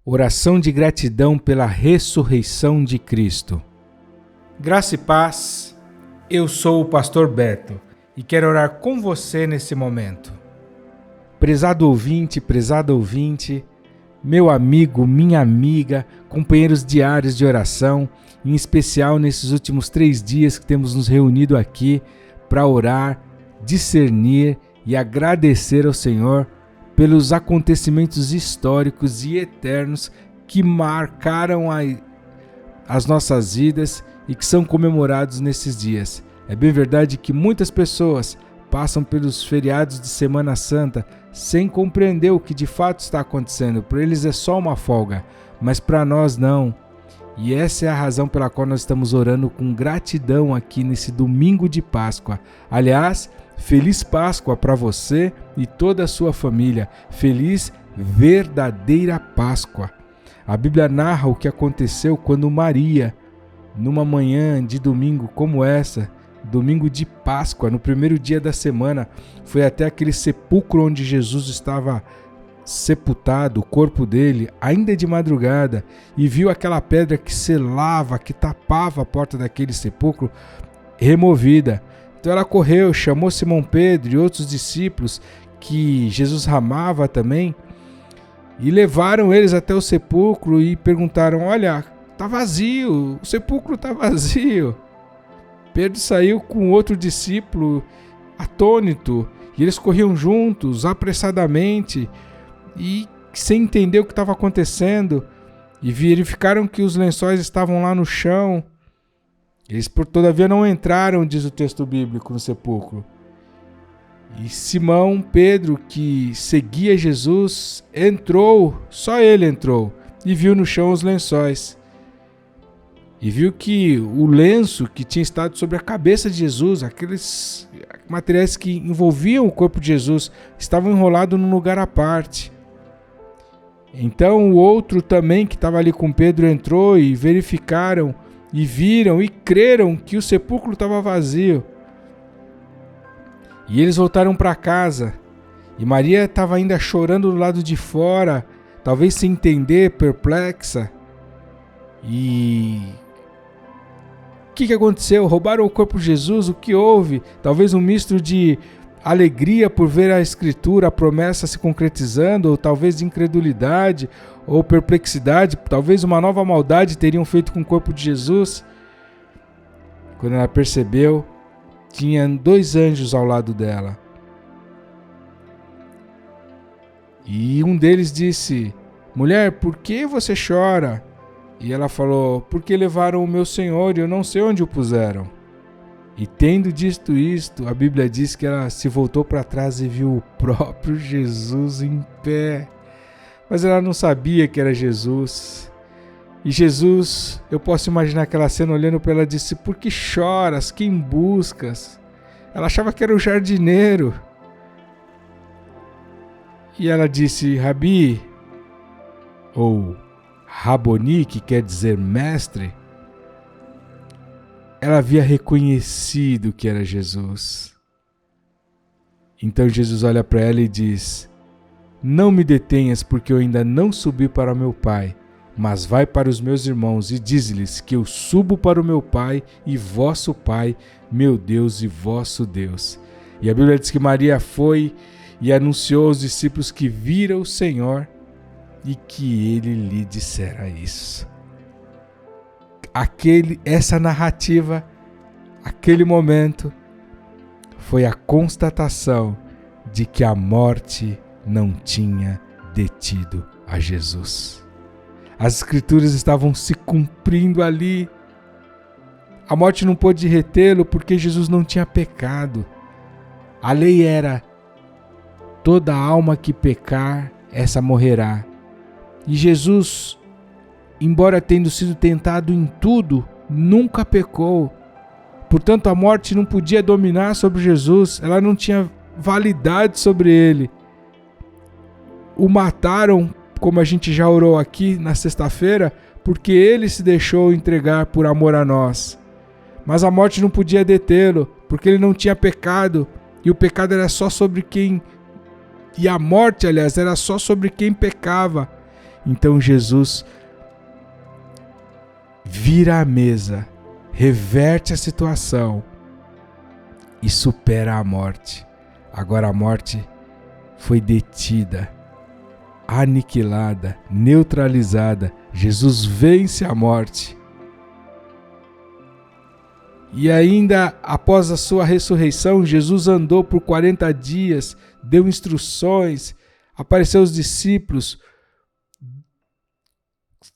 Oração de gratidão pela ressurreição de Cristo. Graça e paz, eu sou o pastor Beto e quero orar com você nesse momento. Prezado ouvinte, prezada ouvinte, meu amigo, minha amiga, companheiros diários de oração, em especial nesses últimos 3 dias que temos nos reunido aqui para orar, discernir e agradecer ao Senhor pelos acontecimentos históricos e eternos que marcaram as nossas vidas e que são comemorados nesses dias. É bem verdade que muitas pessoas passam pelos feriados de Semana Santa sem compreender o que de fato está acontecendo. Para eles é só uma folga, mas para nós não. E essa é a razão pela qual nós estamos orando com gratidão aqui nesse domingo de Páscoa. Aliás, Feliz Páscoa para você e toda a sua família. Feliz verdadeira Páscoa. A Bíblia narra o que aconteceu quando Maria, numa manhã de domingo como essa, domingo de Páscoa, no primeiro dia da semana, foi até aquele sepulcro onde Jesus estava sepultado, o corpo dele, ainda de madrugada, e viu aquela pedra que selava, que tapava a porta daquele sepulcro, removida. Então ela correu, chamou Simão Pedro e outros discípulos que Jesus amava também e levaram eles até o sepulcro e perguntaram: olha, está vazio, o sepulcro está vazio. Pedro saiu com outro discípulo atônito e eles corriam juntos, apressadamente e sem entender o que estava acontecendo, e verificaram que os lençóis estavam lá no chão. Eles, todavia, não entraram, diz o texto bíblico, no sepulcro. E Simão Pedro, que seguia Jesus, entrou, só ele entrou, e viu no chão os lençóis. E viu que o lenço que tinha estado sobre a cabeça de Jesus, aqueles materiais que envolviam o corpo de Jesus, estavam enrolados num lugar à parte. Então o outro também, que estava ali com Pedro, entrou e verificaram, e viram e creram que o sepulcro estava vazio. E eles voltaram para casa. E Maria estava ainda chorando do lado de fora, talvez sem entender, perplexa. E o que aconteceu? Roubaram o corpo de Jesus? O que houve? Talvez um misto de alegria por ver a Escritura, a promessa se concretizando, ou talvez de incredulidade, ou perplexidade, talvez uma nova maldade teriam feito com o corpo de Jesus. Quando ela percebeu, tinha 2 anjos ao lado dela. E um deles disse: mulher, por que você chora? E ela falou: porque levaram o meu Senhor e eu não sei onde o puseram. E tendo dito isto, a Bíblia diz que ela se voltou para trás e viu o próprio Jesus em pé. Mas ela não sabia que era Jesus. E Jesus, eu posso imaginar aquela cena olhando para ela e disse: por que choras? Quem buscas? Ela achava que era o jardineiro. E ela disse: Rabi, ou Raboni, que quer dizer mestre. Ela havia reconhecido que era Jesus. Então Jesus olha para ela e diz: não me detenhas, porque eu ainda não subi para meu Pai, mas vai para os meus irmãos e diz-lhes que eu subo para o meu Pai e vosso Pai, meu Deus e vosso Deus. E a Bíblia diz que Maria foi e anunciou aos discípulos que viram o Senhor e que ele lhe dissera isso. Essa narrativa, aquele momento, foi a constatação de que a morte não tinha detido a Jesus. As Escrituras estavam se cumprindo ali. A morte não pôde retê-lo porque Jesus não tinha pecado. A lei era: toda alma que pecar, essa morrerá. E Jesus, embora tendo sido tentado em tudo, nunca pecou. Portanto, a morte não podia dominar sobre Jesus, ela não tinha validade sobre ele. O mataram, como a gente já orou aqui na sexta-feira, porque ele se deixou entregar por amor a nós. Mas a morte não podia detê-lo, porque ele não tinha pecado, e o pecado era só sobre quem... E a morte, aliás, era só sobre quem pecava. Então Jesus vira a mesa, reverte a situação e supera a morte. Agora a morte foi detida, aniquilada, neutralizada. Jesus vence a morte. E ainda após a sua ressurreição, Jesus andou por 40 dias, deu instruções, apareceu aos discípulos,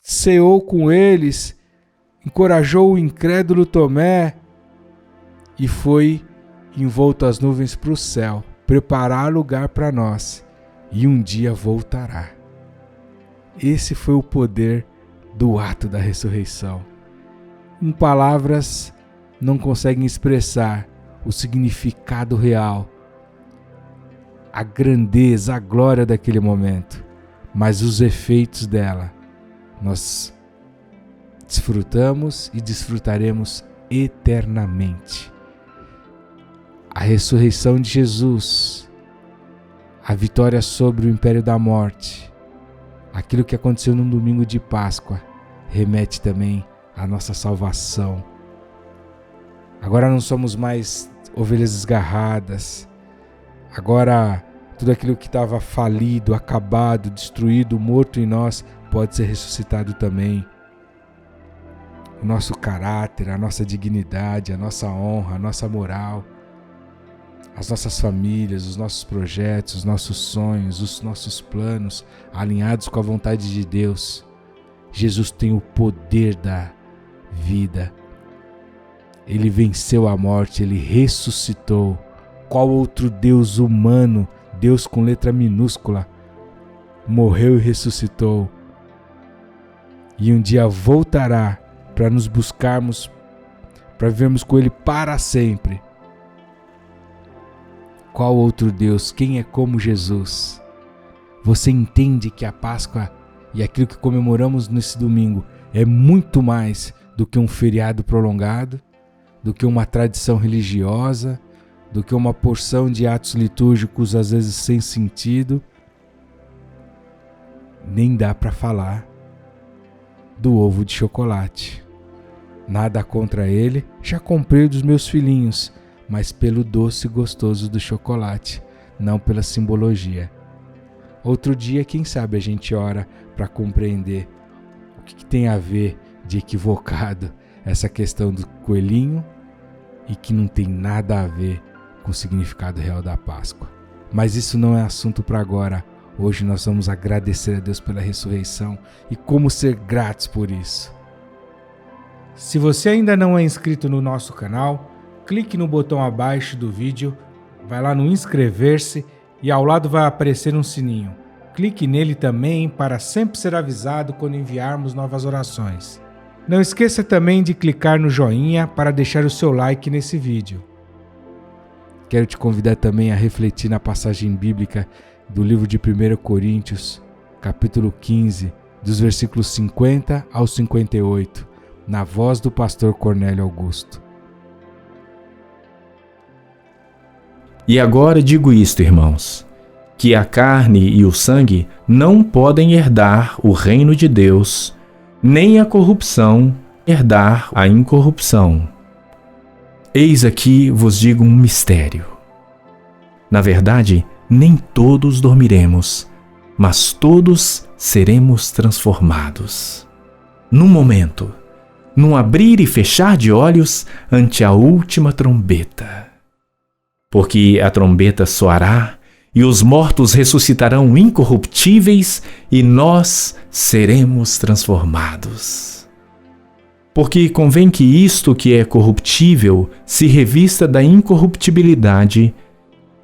ceou com eles, encorajou o incrédulo Tomé e foi envolto às nuvens para o céu, preparar lugar para nós, e um dia voltará. Esse foi o poder do ato da ressurreição. Em palavras não conseguem expressar o significado real, a grandeza, a glória daquele momento, mas os efeitos dela nós desfrutamos e desfrutaremos eternamente. A ressurreição de Jesus, a vitória sobre o império da morte, aquilo que aconteceu num domingo de Páscoa, remete também à nossa salvação. Agora não somos mais ovelhas desgarradas. Agora tudo aquilo que estava falido, acabado, destruído, morto em nós, pode ser ressuscitado também. O nosso caráter, a nossa dignidade, a nossa honra, a nossa moral, as nossas famílias, os nossos projetos, os nossos sonhos, os nossos planos, alinhados com a vontade de Deus. Jesus tem o poder da vida. Ele venceu a morte, ele ressuscitou. Qual outro Deus humano, Deus com letra minúscula, morreu e ressuscitou? E um dia voltará para nos buscarmos, para vivermos com ele para sempre. Qual outro Deus? Quem é como Jesus? Você entende que a Páscoa e aquilo que comemoramos nesse domingo é muito mais do que um feriado prolongado, do que uma tradição religiosa, do que uma porção de atos litúrgicos às vezes sem sentido. Nem dá para falar do ovo de chocolate. Nada contra ele, já comprei dos meus filhinhos, mas pelo doce gostoso do chocolate, não pela simbologia. Outro dia, quem sabe a gente ora para compreender o que tem a ver de equivocado essa questão do coelhinho e que não tem nada a ver com o significado real da Páscoa. Mas isso não é assunto para agora. Hoje nós vamos agradecer a Deus pela ressurreição e como ser gratos por isso. Se você ainda não é inscrito no nosso canal, clique no botão abaixo do vídeo, vai lá no inscrever-se e ao lado vai aparecer um sininho. Clique nele também para sempre ser avisado quando enviarmos novas orações. Não esqueça também de clicar no joinha para deixar o seu like nesse vídeo. Quero te convidar também a refletir na passagem bíblica do livro de 1 Coríntios, capítulo 15, dos versículos 50 ao 58, na voz do pastor Cornélio Augusto. E agora digo isto, irmãos, que a carne e o sangue não podem herdar o reino de Deus, nem a corrupção herdar a incorrupção. Eis aqui vos digo um mistério. Na verdade, nem todos dormiremos, mas todos seremos transformados. Num momento, num abrir e fechar de olhos ante a última trombeta. Porque a trombeta soará e os mortos ressuscitarão incorruptíveis e nós seremos transformados. Porque convém que isto que é corruptível se revista da incorruptibilidade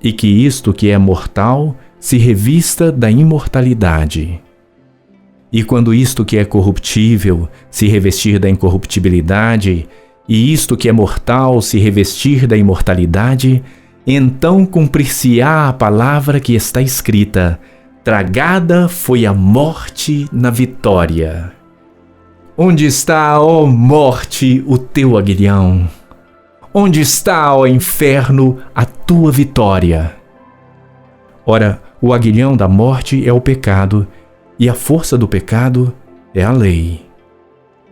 e que isto que é mortal se revista da imortalidade. E quando isto que é corruptível se revestir da incorruptibilidade e isto que é mortal se revestir da imortalidade, então cumprir-se-á a palavra que está escrita: tragada foi a morte na vitória. Onde está, ó morte, o teu aguilhão? Onde está, ó inferno, a tua vitória? Ora, o aguilhão da morte é o pecado, e a força do pecado é a lei.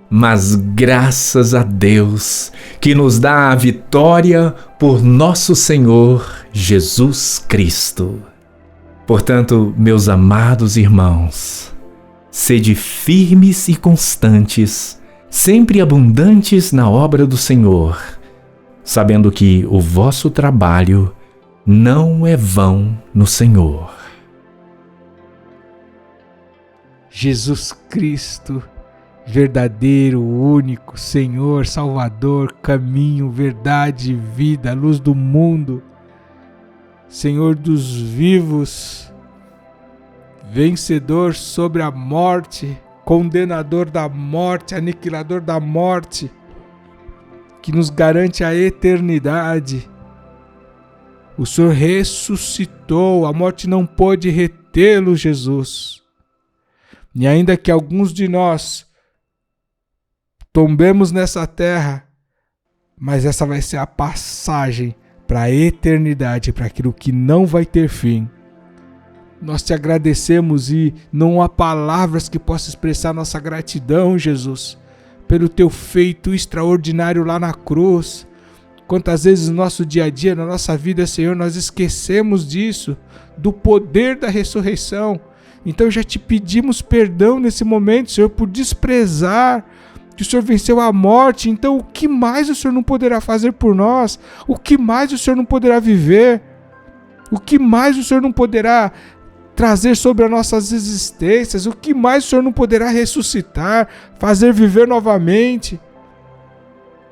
Mas graças a Deus que nos dá a vitória por nosso Senhor Jesus Cristo. Portanto, meus amados irmãos, sede firmes e constantes, sempre abundantes na obra do Senhor, sabendo que o vosso trabalho não é vão no Senhor. Jesus Cristo, verdadeiro, único, Senhor, Salvador, caminho, verdade e vida, luz do mundo, Senhor dos vivos, vencedor sobre a morte, condenador da morte, aniquilador da morte, que nos garante a eternidade. O Senhor ressuscitou, a morte não pôde retê-lo, Jesus. E ainda que alguns de nós tombemos nessa terra, mas essa vai ser a passagem para a eternidade, para aquilo que não vai ter fim. Nós te agradecemos e não há palavras que possam expressar nossa gratidão, Jesus, pelo teu feito extraordinário lá na cruz. Quantas vezes no nosso dia a dia, na nossa vida, Senhor, nós esquecemos disso, do poder da ressurreição. Então já te pedimos perdão nesse momento, Senhor, por desprezar que o Senhor venceu a morte. Então o que mais o Senhor não poderá fazer por nós? O que mais o Senhor não poderá viver? O que mais o Senhor não poderá trazer sobre as nossas existências? O que mais o Senhor não poderá ressuscitar, fazer viver novamente?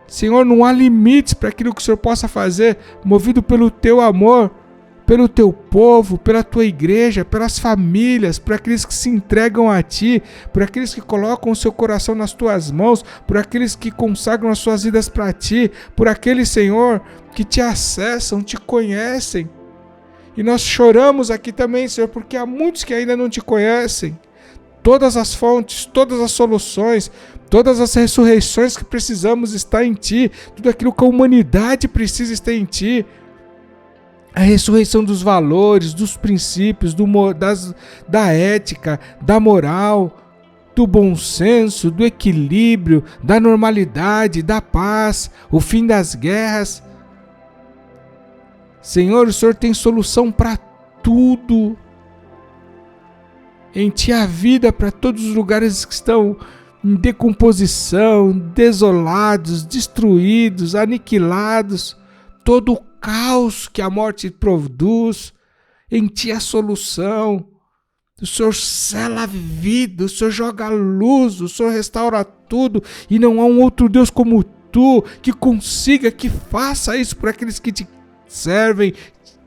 Senhor, não há limites para aquilo que o Senhor possa fazer, movido pelo teu amor, pelo teu povo, pela tua igreja, pelas famílias, por aqueles que se entregam a ti, por aqueles que colocam o seu coração nas tuas mãos, por aqueles que consagram as suas vidas para ti, por aqueles, Senhor, que te acessam, te conhecem. E nós choramos aqui também, Senhor, porque há muitos que ainda não te conhecem. Todas as fontes, todas as soluções, todas as ressurreições que precisamos está em ti, tudo aquilo que a humanidade precisa está em ti. A ressurreição dos valores, dos princípios, da ética, da moral, do bom senso, do equilíbrio, da normalidade, da paz, o fim das guerras. Senhor, o Senhor tem solução para tudo. Em ti há vida para todos os lugares que estão em decomposição, desolados, destruídos, aniquilados. Todo o caos que a morte produz, em ti há solução. O Senhor sela a vida, o Senhor joga a luz, o Senhor restaura tudo, e não há um outro Deus como tu que consiga, que faça isso por aqueles que te servem,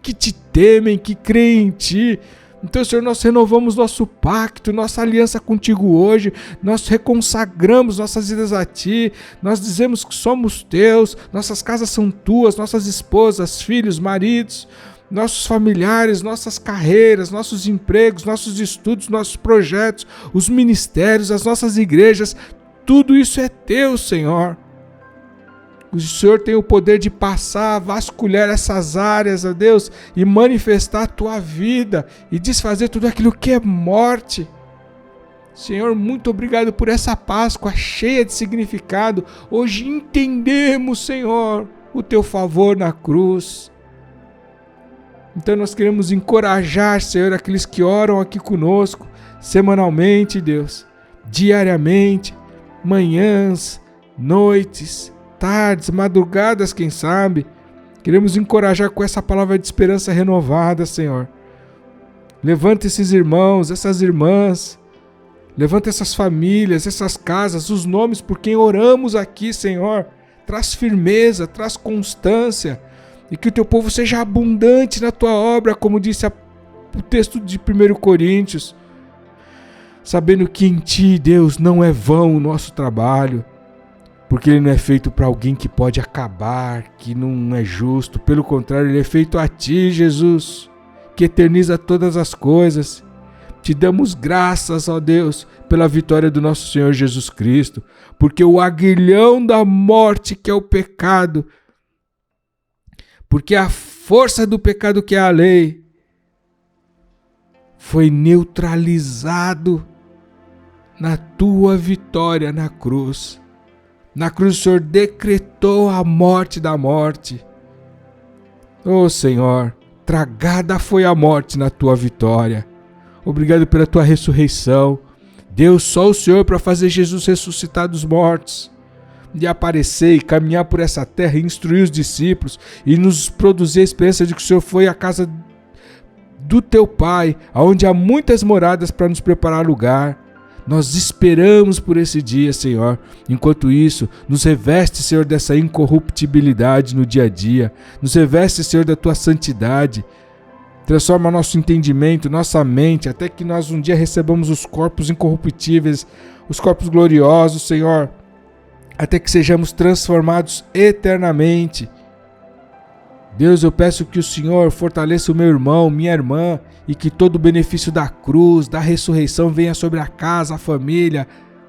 que te temem, que creem em ti. Então, Senhor, nós renovamos nosso pacto, nossa aliança contigo hoje, nós reconsagramos nossas vidas a ti, nós dizemos que somos teus, nossas casas são tuas, nossas esposas, filhos, maridos, nossos familiares, nossas carreiras, nossos empregos, nossos estudos, nossos projetos, os ministérios, as nossas igrejas, tudo isso é teu, Senhor. O Senhor tem o poder de passar, vasculhar essas áreas, ó Deus, e manifestar a tua vida e desfazer tudo aquilo que é morte. Senhor, muito obrigado por essa Páscoa cheia de significado. Hoje entendemos, Senhor, o teu favor na cruz. Então nós queremos encorajar, Senhor, aqueles que oram aqui conosco, semanalmente, Deus, diariamente, manhãs, noites, tardes, madrugadas, quem sabe. Queremos encorajar com essa palavra de esperança renovada, Senhor. Levanta esses irmãos, essas irmãs. Levanta essas famílias, essas casas, os nomes por quem oramos aqui, Senhor. Traz firmeza, traz constância. E que o teu povo seja abundante na tua obra, como disse o texto de 1 Coríntios. Sabendo que em ti, Deus, não é vão o nosso trabalho. Porque ele não é feito para alguém que pode acabar, que não é justo. Pelo contrário, ele é feito a ti, Jesus, que eterniza todas as coisas. Te damos graças, ó Deus, pela vitória do nosso Senhor Jesus Cristo. Porque o aguilhão da morte, que é o pecado, porque a força do pecado, que é a lei, foi neutralizado na tua vitória na cruz. Na cruz o Senhor decretou a morte da morte. Oh Senhor, tragada foi a morte na tua vitória. Obrigado pela tua ressurreição. Deus, só o Senhor para fazer Jesus ressuscitar dos mortos, de aparecer e caminhar por essa terra e instruir os discípulos e nos produzir a esperança de que o Senhor foi à casa do teu Pai, onde há muitas moradas para nos preparar lugar. Nós esperamos por esse dia, Senhor. Enquanto isso, nos reveste, Senhor, dessa incorruptibilidade no dia a dia. Nos reveste, Senhor, da tua santidade. Transforma nosso entendimento, nossa mente, até que nós um dia recebamos os corpos incorruptíveis, os corpos gloriosos, Senhor. Até que sejamos transformados eternamente. Deus, eu peço que o Senhor fortaleça o meu irmão, minha irmã, e que todo o benefício da cruz, da ressurreição venha sobre a casa, a família,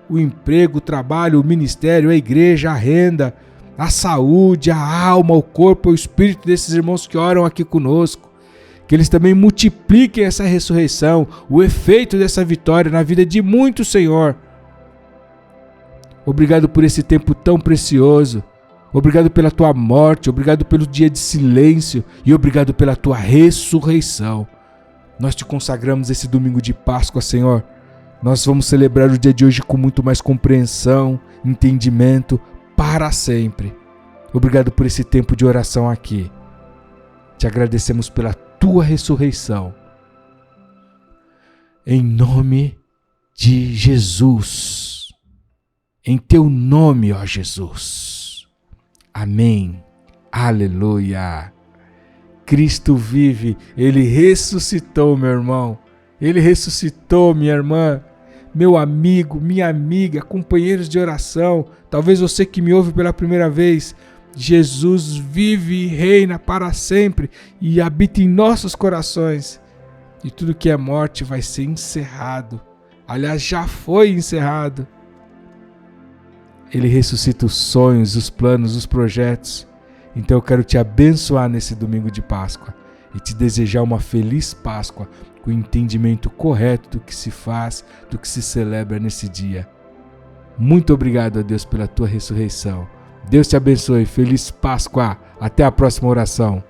o emprego, o trabalho, o ministério, a igreja, a renda, a saúde, a alma, o corpo, o espírito desses irmãos que oram aqui conosco. Que eles também multipliquem essa ressurreição, o efeito dessa vitória na vida de muitos, Senhor. Obrigado por esse tempo tão precioso. Obrigado pela tua morte, obrigado pelo dia de silêncio e obrigado pela tua ressurreição. Nós te consagramos esse domingo de Páscoa, Senhor. Nós vamos celebrar o dia de hoje com muito mais compreensão, entendimento, para sempre. Obrigado por esse tempo de oração aqui. Te agradecemos pela tua ressurreição. Em nome de Jesus. Em teu nome, ó Jesus. Amém. Aleluia. Cristo vive. Ele ressuscitou, meu irmão. Ele ressuscitou, minha irmã. Meu amigo, minha amiga, companheiros de oração. Talvez você que me ouve pela primeira vez. Jesus vive e reina para sempre e habita em nossos corações. E tudo que é morte vai ser encerrado. Aliás, já foi encerrado. Ele ressuscita os sonhos, os planos, os projetos. Então eu quero te abençoar nesse domingo de Páscoa e te desejar uma feliz Páscoa com o entendimento correto do que se faz, do que se celebra nesse dia. Muito obrigado a Deus pela tua ressurreição. Deus te abençoe. Feliz Páscoa. Até a próxima oração.